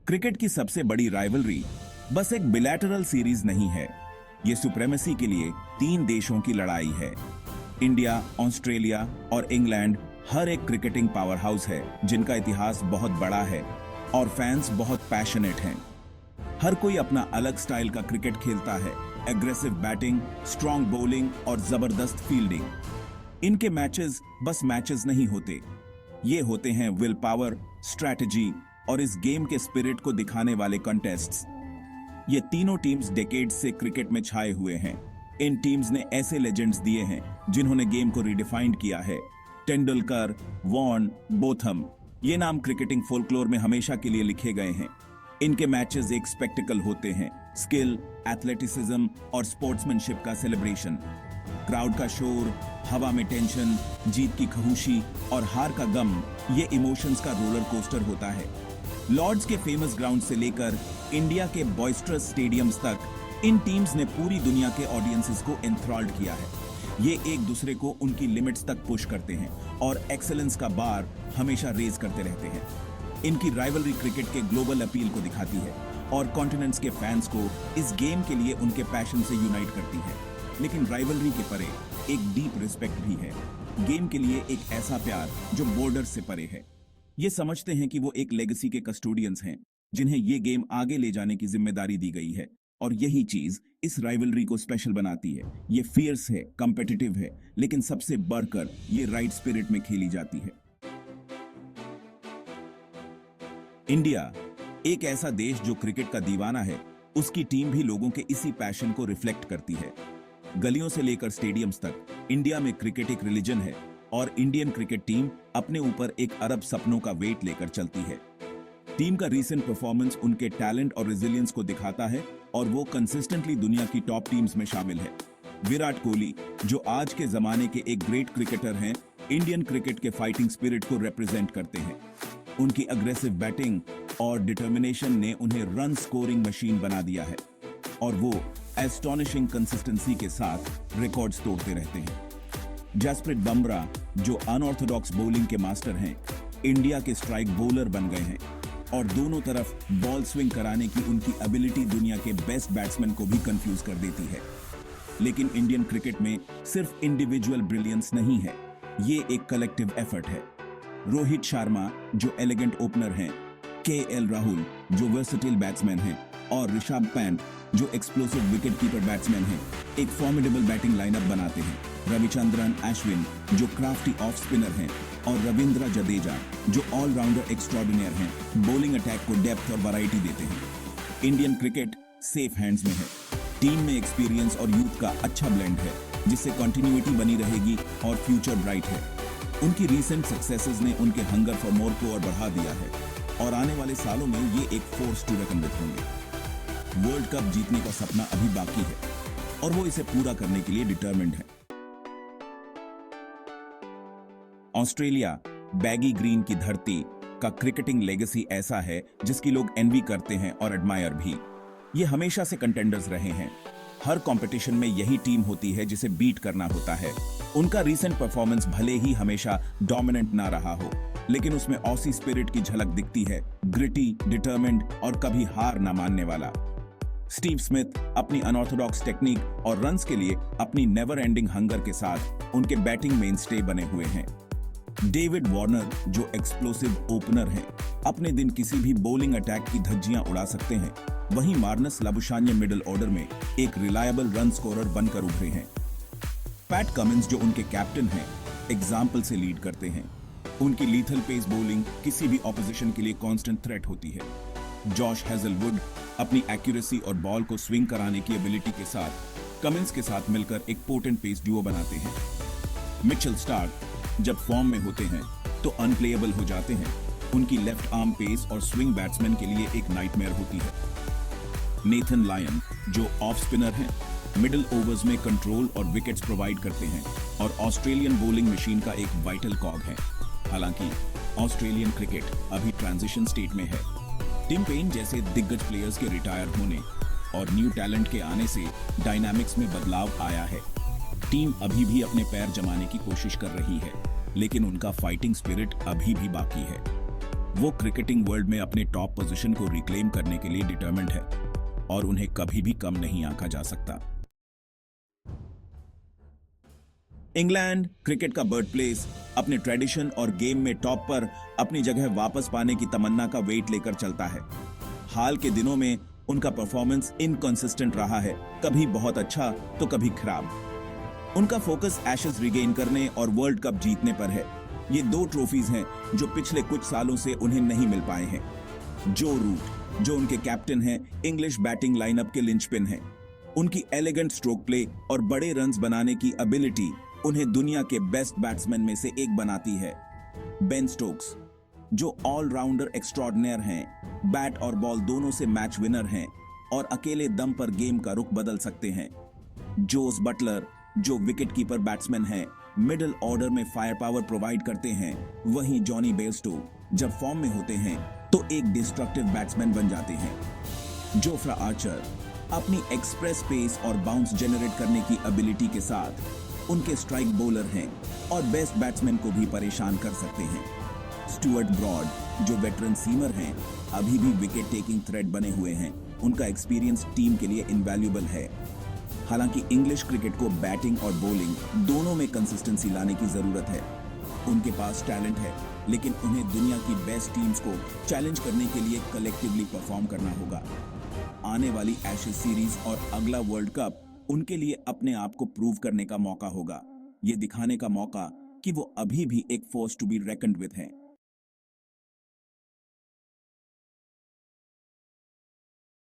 Cricket की सबसे बड़ी राइवलरी बस एक बिलैटरल सीरीज नहीं है, ये सुप्रेमेसी के लिए तीन देशों की लड़ाई है। इंडिया, ऑस्ट्रेलिया और इंग्लैंड हर एक क्रिकेटिंग पावर हाउस है जिनका इतिहास बहुत बड़ा है और फैंस बहुत पैशनेट हैं। हर कोई अपना अलग स्टाइल का क्रिकेट खेलता है, एग्रेसिव बैटिंग, स्ट्रॉन्ग बॉलिंग और जबरदस्त फील्डिंग। इनके मैचेस बस मैचेस नहीं होते, ये होते हैं विल पावर, स्ट्रैटेजी और इस गेम के स्पिरिट को दिखाने वाले कंटेस्ट्स। ये तीनों टीम्स डेकेड्स से क्रिकेट में छाए हुए हैं। इन टीम्स ने ऐसे लेजेंड्स दिए हैं जिन्होंने गेम को रिडिफाइंड किया है। तेंदुलकर, वॉर्न, बोथम, ये नाम क्रिकेटिंग फोल्कलोर में हमेशा के लिए लिखे गए हैं। इनके मैचेस एक स्पेक्टिकल होते हैं, स्किल, एथलेटिसिज्म और स्पोर्ट्समैनशिप का सेलिब्रेशन। क्राउड का शोर, हवा में टेंशन, जीत की खहुशी और हार का गम, ये इमोशंस का रोलर कोस्टर होता है। लॉर्ड्स के फेमस ग्राउंड से लेकर इंडिया के बॉयस्ट्रस स्टेडियम्स तक इन टीम्स ने पूरी दुनिया के ऑडियंसेस को एंथ्रॉल्ड किया है। ये एक दूसरे को उनकी लिमिट्स तक पुश करते हैं और एक्सेलेंस का बार हमेशा रेज करते रहते हैं। इनकी राइवलरी क्रिकेट के ग्लोबल अपील को दिखाती है और कॉन्टिनेंट्स के फैंस को इस गेम के लिए उनके पैशन से यूनाइट करती है। लेकिन राइवलरी के परे एक डीप रिस्पेक्ट भी है। गेम के लिए एक ऐसा प्यार जो बॉर्डर से परे है। ये समझते हैं कि वो एक लेगेसी के कस्टोडियंस हैं जिन्हें ये गेम आगे ले जाने की जिम्मेदारी दी गई है, और यही चीज इस राइवलरी को स्पेशल बनाती है। ये फियर्स है, कॉम्पिटिटिव है, लेकिन सबसे बढ़कर ये राइट स्पिरिट में खेली जाती है। इंडिया एक ऐसा देश जो क्रिकेट का दीवाना है, उसकी टीम भी लोगों के इसी पैशन को रिफ्लेक्ट करती है। गलियों से लेकर स्टेडियम्स तक इंडिया में क्रिकेट एक रिलीजन है और इंडियन क्रिकेट टीम अपने ऊपर एक अरब सपनों का वेट लेकर चलती है। टीम का रीसेंट परफॉर्मेंस उनके टैलेंट और रेजिलियंस को दिखाता है और वो कंसिस्टेंटली दुनिया की टॉप टीम्स में शामिल है। विराट कोहली, जो आज के जमाने के एक ग्रेट क्रिकेटर हैं, इंडियन क्रिकेट के फाइटिंग स्पिरिट को रिप्रेजेंट करते हैं। उनकी अग्रेसिव बैटिंग और डिटर्मिनेशन ने उन्हें रन स्कोरिंग मशीन बना दिया है और वो एस्टोनिशिंग कंसिस्टेंसी के साथ रिकॉर्ड्स तोड़ते रहते हैं। जसप्रीत बुमराह, जो अनऑर्थोडॉक्स बॉलिंग के मास्टर हैं, इंडिया के स्ट्राइक बॉलर बन गए हैं और दोनों तरफ बॉल स्विंग कराने की उनकी एबिलिटी दुनिया के बेस्ट बैट्समैन को भी कंफ्यूज कर देती है। लेकिन इंडियन क्रिकेट में सिर्फ इंडिविजुअल ब्रिलियंस नहीं है, ये एक कलेक्टिव एफर्ट है। रोहित शर्मा, जो एलिगेंट ओपनर हैं, केएल राहुल, जो वर्सेटाइल बैट्समैन हैं, और ऋषभ पंत, जो एक्सप्लोसिव विकेटकीपर बैट्समैन हैं, एक फॉर्मिडेबल बैटिंग लाइनअप बनाते हैं। रविचंद्रन अश्विन, जो क्राफ्टी ऑफ स्पिनर हैं, और रविंद्र जडेजा, जो ऑलराउंडर एक्स्ट्राऑर्डिनरी हैं, बॉलिंग अटैक को डेप्थ और वैरायटी देते हैं। इंडियन क्रिकेट सेफ हैंड्स में है। टीम में एक्सपीरियंस और यूथ का अच्छा ब्लेंड है, जिससे कंटिन्यूटी बनी रहेगी और फ्यूचर ब्राइट है। उनकी रीसेंट सक्सेसेस ने उनके हंगर फॉर मोर को और बढ़ा दिया है और आने वाले सालों में ये एक फोर्स टू रेकन विद होंगे। वर्ल्ड कप जीतने का सपना अभी बाकी है और वो इसे पूरा करने के लिए डिटरमिन्ड है। ऑस्ट्रेलिया, बैगी ग्रीन की धरती का क्रिकेटिंग लेगेसी ऐसा है जिसकी लोग एनवी करते हैं और एडमायर भी। ये हमेशा से कंटेंडर्स रहे हैं। हर कंपटीशन में यही टीम होती है जिसे बीट करना होता है। उनका रीसेंट परफॉर्मेंस भले ही हमेशा डोमिनेंट ना रहा हो, लेकिन उसमें ऑसी स्पिरिट की झलक दिखती है, ग्रिटी, डिटरमिन्ड और कभी हार ना मानने वाला। स्टीव स्मिथ अपनी अनऑर्थोडॉक्स टेक्निक और रन्स के लिए अपनी नेवर एंडिंग हंगर के साथ उनके बैटिंग मेनस्टे बने हुए हैं। डेविड वार्नर, जो एक्सप्लोसिव ओपनर हैं, अपने दिन किसी भी बॉलिंग अटैक की धज्जियां उड़ा सकते हैं। वहीं मार्नस लाबुशान्य मिडिल ऑर्डर में एक रिलायबल रन स्कोरर बनकर उभरे हैं। पैट कमिंस, जो उनके कैप्टन हैं, एग्जाम्पल से लीड करते हैं। उनकी लीथल पेस बॉलिंग किसी भी ऑपोजिशन के लिए कांस्टेंट थ्रेट होती है। जॉश हेजलवुड अपनी एक्यूरेसी और बॉल को स्विंग कराने की एबिलिटी के साथ कमिंस के साथ मिलकर एक पोटेंट पेस डुओ बनाते हैं। मिचेल स्टार्क जब फॉर्म में होते हैं तो अनप्लेएबल हो जाते हैं। उनकी लेफ्ट आर्म पेस और स्विंग बैट्समैन के लिए एक नाइटमेयर होती है। नेथन लायन, जो ऑफ स्पिनर हैं, मिडिल ओवर्स में कंट्रोल और विकेट्स प्रोवाइड करते हैं और ऑस्ट्रेलियन बॉलिंग मशीन का एक वाइटल कॉग है। हालांकि ऑस्ट्रेलियन क्रिकेट अभी ट्रांजिशन स्टेट में है। टिम पेन जैसे दिग्गज प्लेयर्स के रिटायर होने और न्यू टैलेंट के आने से डायनामिक्स में बदलाव आया है। टीम अभी भी अपने पैर जमाने की कोशिश कर रही है, लेकिन उनका फाइटिंग स्पिरिट अभी भी बाकी है। वो क्रिकेटिंग वर्ल्ड में अपने टॉप पोजीशन को रिक्लेम करने के लिए डिटरमिन्ड है और उन्हें कभी भी कम नहीं आंका जा सकता। इंग्लैंड क्रिकेट का बर्थ प्लेस अपने ट्रेडिशन और गेम में टॉप पर अपनी जगह वापस पाने की तमन्ना का वेट लेकर चलता है। हाल के दिनों में उनका परफॉर्मेंस इनकंसिस्टेंट रहा है, कभी बहुत अच्छा तो कभी खराब। उनका फोकस एशेज रिगेन करने और वर्ल्ड कप जीतने पर है। ये 2 ट्रॉफीज हैं जो पिछले कुछ सालों से उन्हें नहीं मिल पाए हैं। जो रूट, जो उनके कैप्टन हैं, इंग्लिश बैटिंग लाइनअप के लिंचपिन हैं। उनकी एलिगेंट स्ट्रोक प्ले और बड़े रन्स बनाने की एबिलिटी उन्हें दुनिया के बेस्ट बैट्समैन में से एक बनाती है। बेन स्टोक्स, जो ऑलराउंडर एक्स्ट्रॉर्डिनर हैं, बैट और बॉल दोनों से मैच विनर हैं और अकेले दम पर गेम का रुख बदल सकते हैं। जोस बटलर, जो विकेटकीपर बैट्समैन हैं, मिडिल ऑर्डर में फायर पावर प्रोवाइड करते हैं। वहीं जॉनी बेयरस्टो जब फॉर्म में होते हैं तो एक डिस्ट्रक्टिव बैट्समैन बन जाते हैं। जोफ्रा आर्चर अपनी एक्सप्रेस पेस और बाउंस जनरेट करने की एबिलिटी के साथ उनके स्ट्राइक बॉलर हैं और बेस्ट बैट्समैन को भी परेशान कर सकते हैं। स्टुअर्ट ब्रॉड, जो वेटरन सीमर हैं, अभी भी विकेट टेकिंग थ्रेट बने हुए हैं। उनका एक्सपीरियंस टीम के लिए इनवैल्यूएबल है। हालांकि इंग्लिश क्रिकेट को बैटिंग और बॉलिंग दोनों में कंसिस्टेंसी लाने की जरूरत है। उनके पास टैलेंट है, लेकिन उन्हें दुनिया की बेस्ट टीम्स को चैलेंज करने के लिए कलेक्टिवली परफॉर्म करना होगा। आने वाली एशेज सीरीज और अगला वर्ल्ड कप उनके लिए अपने आप को प्रूव करने का मौका होगा। ये दिखाने का मौका कि वो अभी भी एक फोर्स टू बी रेकन्ड विद हैं।